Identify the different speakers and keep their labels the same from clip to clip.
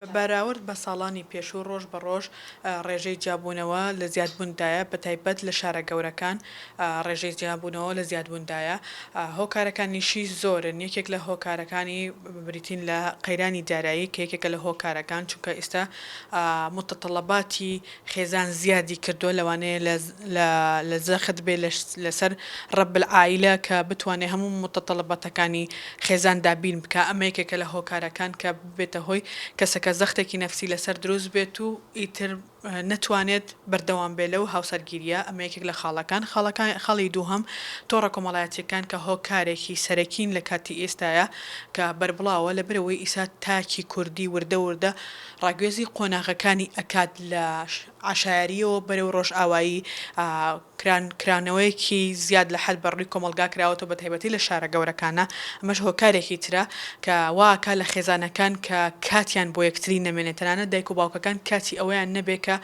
Speaker 1: بەراورد بە ساڵانی پێشوو ڕۆژ بە ڕۆژ ڕێژەی جیاببوونەوە لە زیادبووندایە بە تایبەت لە شارە گەورەکان ڕێژەی جیاببوونەوە لە زیادبووندایە هۆکارەکانیشی زۆرن یەکێک لە هۆکارەکانی بریتین لە قەیرانی دارایی کە یەکێکە لە هۆکارەکان چونکە ئێستا متتەڵەباتی خێزان زیادی کردووە لەوانەیە لە زەخت بێ لەسەر ڕەب العائیلە کە بتوانێت هەموو متتەڵەباتەکانی خێزان دابین بکە ئەمە یەکێکە لە هۆکارەکان کە بێتە هۆی کەسەکە زەختێکی نەفسی لەسەر دروست بێت و ئیتر نەتوانێت بەردەوام بێ لەو هاوسەرگیریە ئەمە یەکێک لە خاڵی دووهەم تۆڕە کۆمەڵایەتیەکان کە هۆکارێکی سەرەکین لە کاتی ئێستاە کە بربڵاوە لە برەوەی ئیسا تاکی کوردی وردە ڕاگوێزی قۆناغەکانی ئەکات لە عشایریەوە بەرەو ڕۆژ ئاوایی کرانەوەیەکی زیاد لە حەد بەڕووی کۆمەلگا کراوەتەوە بە تایبەتی لە شارە گەورەکانە ئەمەش هۆکارێکی ترە کە واکە لە خێزانەکان کە کاتیان بۆ یەکتری نەمێنێت تەنانەت دایک و باوکەکان کاتی ئەوەیان نەبێت کە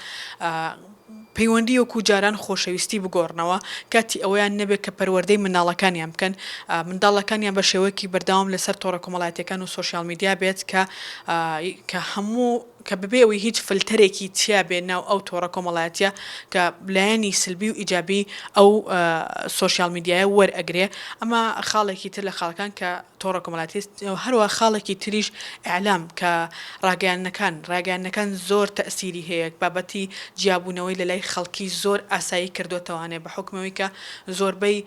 Speaker 1: پەیوەندی وەکو جاران خۆشەویستی بگۆڕنەوە کاتی ئەوەیان نەبێت کە پەروەردەی منداڵەکانیان بکەن منداڵەکانیان بە شێوەیەکی بەردەوام لەسەر تۆڕە کۆمەڵایەتیەکان و سۆشیال میدیا بێت کە هەموو کە ببێ ئەوەی هیچ فلتەرێکی چیا بێ ناو ئەو تۆڕە کۆمەڵایەتیە کە لایەنی سلبی و ئیجابی ئەو سۆشیال میدیایە وەرئەگرێ ئەمە خاڵێکی تر لە خاڵەکان کە تۆڕە کۆمەڵایەتی هەروە خاڵێکی تریش ئیعلام کە ڕاگەیاندنەکان زۆر تەئسیری هەیە بابەتی جیاببوونەوەی لە لای خەڵکی زۆر ئاسایی کردوتەوانێ بە حکمەوەی کە زۆربەی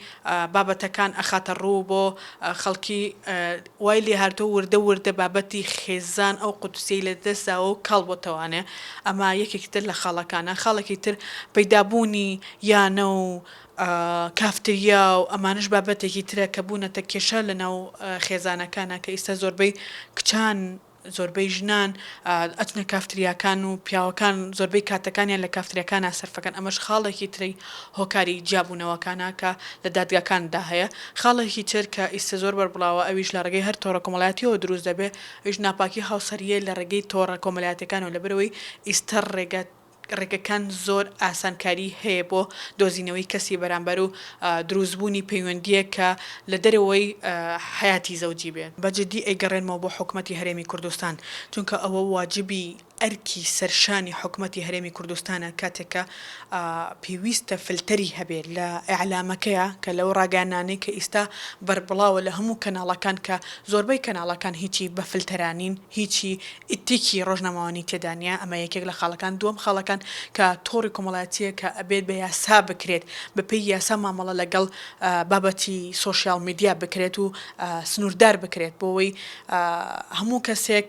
Speaker 1: بابەتەکان ئەخاتە ڕوو بۆ خەڵکی وای لێ هاتۆ وردە بابەتی خێزان ئەو قوتوسیەی لە دەستاوە و کاڵ بۆتەوانێ ئەمە یەکێکی تر لە خاڵەکانە خاڵێکی تر پەیدابوونی یانە و کافتریا و ئەمانش بابەتێکی ترە کە بوونەتە کێشە لە ناو خێزانەکانە کە ئێستا زۆربەی کچان زۆربەی ژنان ئەچنە کافتریاکان و پیاوەکان زۆربەی کاتەکانیان لە کافتریەکانە سەرفەکەن ئەمەش خاڵێکی تری هۆکاری جیاببوونەوەکانە کە لە دادگاکاندا هەیە خاڵێکی تر کە ئیستا زۆر بەربڵاوە ئەویش لە ڕێگەی هەر تۆڕە کۆمەڵایەتیەوە دروست دەبێ ئەویش ناپاکی هاوسەریە لە ڕێگەی تۆڕە کۆمەڵایەتیەکانەوە لەبەرەوەی ئیستەر ڕێگەکان زۆر ئاسانکاری هەیە بۆ دۆزینەوەی کەسی بەرامبەر و دروستبوونی پەیوەندیە کە لە دەرەوەی حیاتی زەوجی بێت بەجددی ئەیگەڕێنمەوە بۆ حکوومەتی هەرێمی کوردستان چونکە ئەوە واجبی ئەرکی سەرشانی حکوومەتی هەرێمی کوردستانە کاتێکە پێویستە فلتەری هەبێت لە ئەعلامەکەیە کە لەو ڕاگەیانانەی کە ئێستا بەربڵاوە لە هەموو کەناڵەکان کە زۆربەی کەناڵەکان هیچی بە فلتەرانین هیچی ئیتیکی ڕۆژنەماوانی تێدانە ئەمە یەکێک لە خاڵەکان دووەم خاڵەکان کە تۆڕی کۆمەڵایەتیە کە ئەبێت بە یاسا بکرێت بەپێی یاسا مامەڵە لەگەڵ بابەتی سۆشیال میدیا بکرێت و سنووردار بکرێت بۆەوەی هەموو کەسێک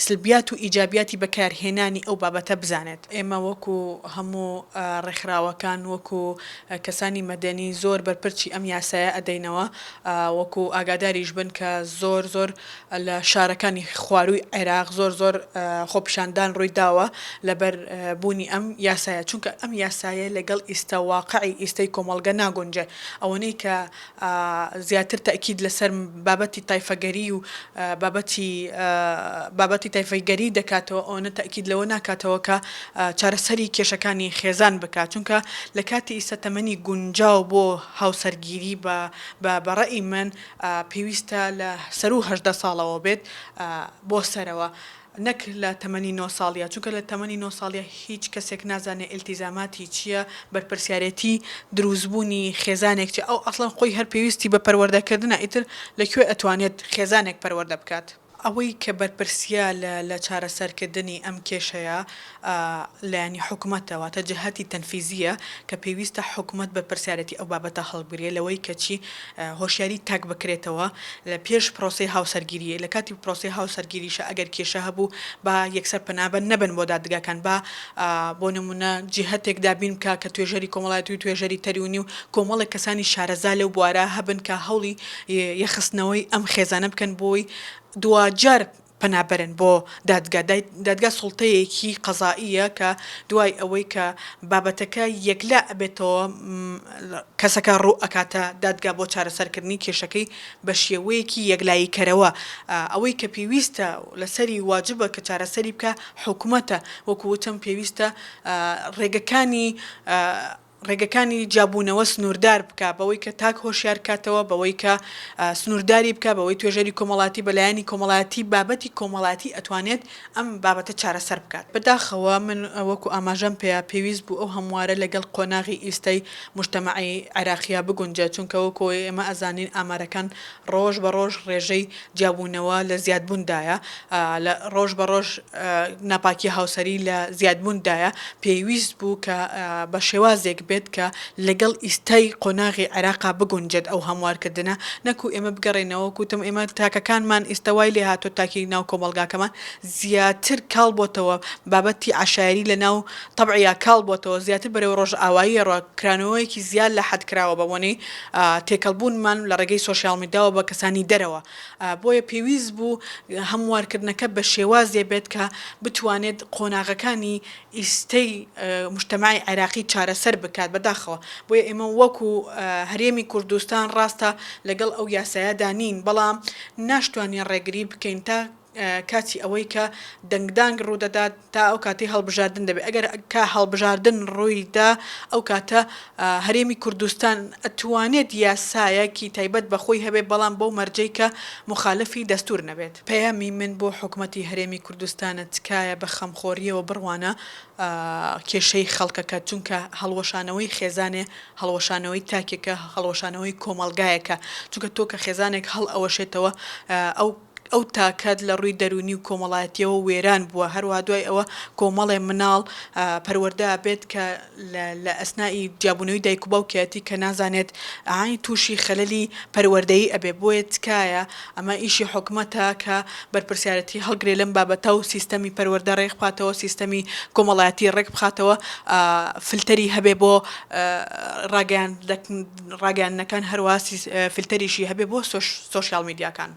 Speaker 1: سلبیات و ئیجابیاتی بەکارهێنانی ئەو بابەتە بزانێت ئێمە وەکو هەموو ڕێکخراوەکان وەکو کەسانی مەدەنی زۆر بەرپرچی ئەم یاسایە ئەدەینەوە وەکو ئاگاداریش بن کە زۆر لە شارەکانی خواروی عێراق زۆر خۆپیشاندان ڕووی داوە لەبەر بوونی ئەم یاسایە چونکە ئەم یاسایە لەگەڵ ئێستا واقعی ئێستای کۆمەڵگە ناگۆنجێ ئەوەنەی کە زیاتر تەکید لەسەر بابەتی تایفەگەری و بابەتی تایفەگەری دەکاتەوە ئەوەنە تەکید لەوە ناکاتەوە کە چارەسەری کێشەکانی خێزان بکات چونکە لە کاتی ئێستا تەمەنی گونجاو بۆ هاوسەرگیری بەڕەئی من پێویستە لە سەر و هەژدە ساڵەوە بێت بۆ سەرەوە نەک لە تەمەنی 9 ساڵیە چونکە لە تەمەنی 9 ساڵیە هیچ کەسێک نازانێت ئیلتیزاماتی چییە بەرپرسیارەتی دروستبوونی خێزانێک ئەو ئەسڵەن خۆی هەر پێویستی بە پەروەردەکردنە ئیتر لەکوێ ئەتوانێت خێزانێک پەروەردە بکات ئەوەی کە بەرپرسیە لە چارەسەرکردنی ئەم کێشەیە لایەنی حکوومەتەوە تە جهەتی تەنفیزیە کە پێویستە حکوومەت بەرپرسیارەتی ئەو بابەتە هەڵبگرێ لەوەی کەچی هۆشیاری تاک بکرێتەوە لە پێش پرۆسی هاوسەرگیریە لە کاتی پرۆسی هاوسەرگیریشە ئەگەر کێشە هەبوو با یەکسەر پەنابەر نەبن بۆ دادگاکان بۆ نمونە جهەتێک دابین بکە کە توێژەری کۆمەڵایەتی و توێژەری تەریونی و کۆمەڵێک کەسانی شارەزا لەو بوارە هەبن کە هەوڵی یەخستنەوەی ئەم خێزانە بکەن بۆی دوجار پەنابەرن بۆ دادگا سوڵتەیەکی قەزائیە کە دوای ئەوەی کە بابەتەکە یەکلا ئەبێتەوە کەسەکە ڕوو ئەکاتە دادگا بۆ چارەسەرکردنی کێشەکەی بە شێوەیەکی یەکلاییکەرەوە ئەوەی کە پێویستە لەسەری واجبە کە چارەسەری بکە حکوومەتە وەکو وتم پێویستە ڕێگەکانی ڕێگەکانی جیابوونەوە سنووردار بکە بەوەی کە تاک هۆشیار کاتەوە بەوەی کە سنوورداری بکە بەوەی توێژەری کۆمەڵاتی بەلایانی کۆمەڵاتی بابەتی کۆمەڵاتی ئەتوانێت ئەم بابەتە چارەسەر بکات بەداخەوە من وەکو ئاماژەم پێویست بوو ئەو هەموارە لەگەڵ قۆناغی ئیستەی مجتەمەعی عێراقیە بگونجە چونکە وەکۆی ئێمە ئەزانین ئامارەکان ڕۆژ بە ڕۆژ ڕێژەی جیابوونەوە لە زیادبووندایە لە ڕۆژ بە ڕۆژ ناپاکی هاوسەری لە زیادبووندایە پێویست بوو کە بە شێوازێک بێت کە لەگەڵ ئیستای قۆناغی عێراقا بگونجێت ئەو هەموارکردنە نەکو ئێمە بگەڕێنەوە کوتم ئێمە تاکەکانمان ئیستەوای لێ هاتۆ تاکی ناو کۆمەلگاکەمان زیاتر کاڵ بۆتەوە بابەتی عشایری لە ناو تەبعیا کاڵ بۆتەوە زیاتر بەرەو ڕۆژ ئاوایی ڕاکرانەوەیەکی زیاد لە حەدکراوە بەوەنەی تێکەڵبوونمان لە ڕێگەی سۆشیال میدیاوە بە کەسانی دەرەوە بۆیە پێویست بوو هەموارکردنەکە بە شێوازێ بێت کە بتوانێت قۆناغەکانی ئیستەی مجتەمەعی عێراقی چارەسەر بکات بەداخەوە بۆیە ئێمە وەکو هەرێمی کوردستان ڕاستە لەگەڵ ئەو یاسایەدا نین بەڵام ناشتوانین ڕێگری بکەین تا کاتی ئەوەی کە دەنگدانگ ڕوودەدات تا ئەو کاتی هەڵبژاردن دەبێت ئەگەر کا هەڵبژاردن ڕوویدا ئەو کاتە هەرێمی کوردستان ئەتوانێت یاسایەکی تایبەت بەخۆی هەبێت بەڵام بۆ مەرجەی کە مخالفی دەستور نەبێت پەیامی من بۆ حکوومەتی هەرێمی کوردستانە تکایە بە خەمخۆریەوە بڕوانە کێشەی خەڵکەکە چونکە هەڵوەشانەوەی خێزانێ هەڵوەشانەوەی تاکێکە هەڵوەشانەوەی کۆمەلگایەکە چونکە تۆ کە خێزانێک هەڵ ئەوەشێتەوە ئەو تاکات لە ڕووی دەرونی و کۆمەڵایەتیەوە وێران بووە هەروە دوای ئەوە کۆمەڵێ مناڵ پەروەردە بێت کە لە ئەسنایی جیابوونەوەی دایک و باوکێتی کە نازانێت ئاین تووشی خەلەلی پەروەردەیی ئەبێ بۆیە تکایە ئەمە ئیشی حکوومەتە کە بەرپرسیارەتی هەڵگرێ لەم بابەتە و سیستەمی پەروەردە ڕێک بخاتەوە سیستەمی کۆمەڵایەتی ڕێک بخاتەوە فلتەری هەبێ بۆ ڕاگەیاندنەکان هەروە فلتەریشی هەبێ بۆ سۆشیال میدیاکان